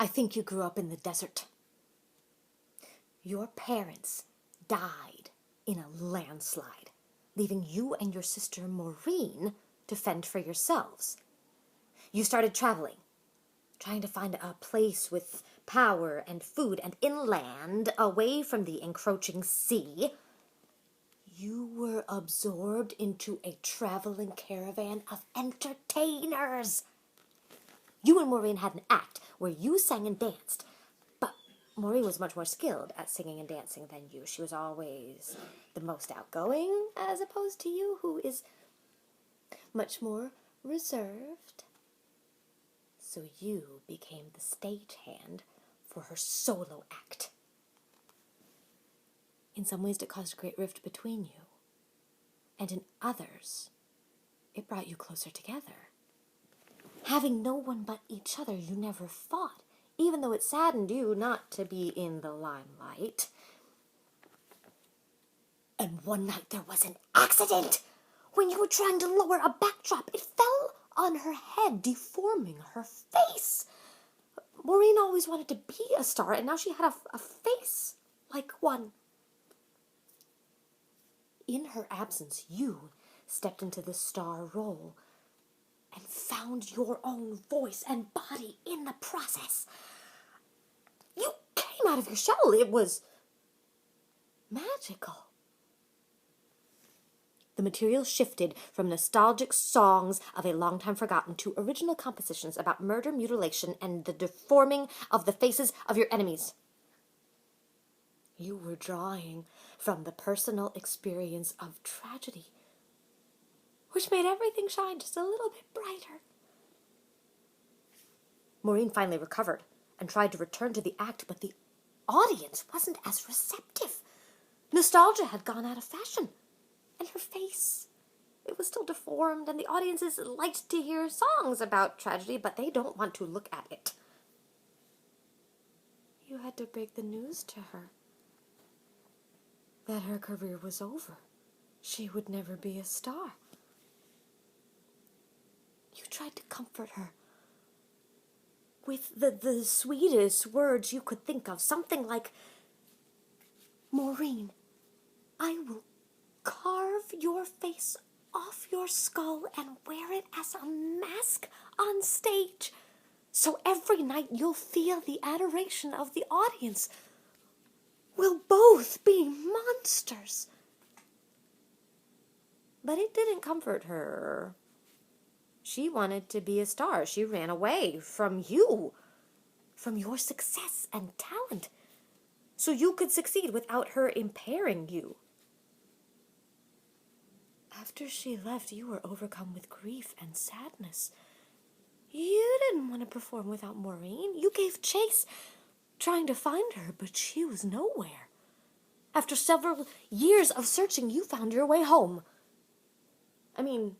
I think you grew up in the desert. Your parents died in a landslide, leaving you and your sister Maureen to fend for yourselves. You started traveling, trying to find a place with power and food and inland, away from the encroaching sea. You were absorbed into a traveling caravan of entertainers. You and Maureen had an act where you sang and danced, but Maureen was much more skilled at singing and dancing than you. She was always the most outgoing, as opposed to you, who is much more reserved. So you became the stagehand for her solo act. In some ways, it caused a great rift between you, and in others, it brought you closer together. Having no one but each other, you never fought, even though it saddened you not to be in the limelight. And one night there was an accident. When you were trying to lower a backdrop, it fell on her head, deforming her face. Maureen always wanted to be a star, and now she had a face like one. In her absence, you stepped into the star role and found your own voice and body in the process. You came out of your shell. It was magical. The material shifted from nostalgic songs of a long time forgotten to original compositions about murder, mutilation, and the deforming of the faces of your enemies. You were drawing from the personal experience of tragedy, which made everything shine just a little bit brighter. Maureen finally recovered and tried to return to the act, but the audience wasn't as receptive. Nostalgia had gone out of fashion, and her face, it was still deformed, and the audiences liked to hear songs about tragedy, but they don't want to look at it. You had to break the news to her that her career was over. She would never be a star. You tried to comfort her with the sweetest words you could think of. Something like, Maureen, I will carve your face off your skull and wear it as a mask on stage. So every night you'll feel the adoration of the audience. We'll both be monsters. But it didn't comfort her. She wanted to be a star. She ran away from you, from your success and talent, so you could succeed without her impairing you. After she left, you were overcome with grief and sadness. You didn't want to perform without Maureen. You gave chase, trying to find her, but she was nowhere. After several years of searching, you found your way home. I mean,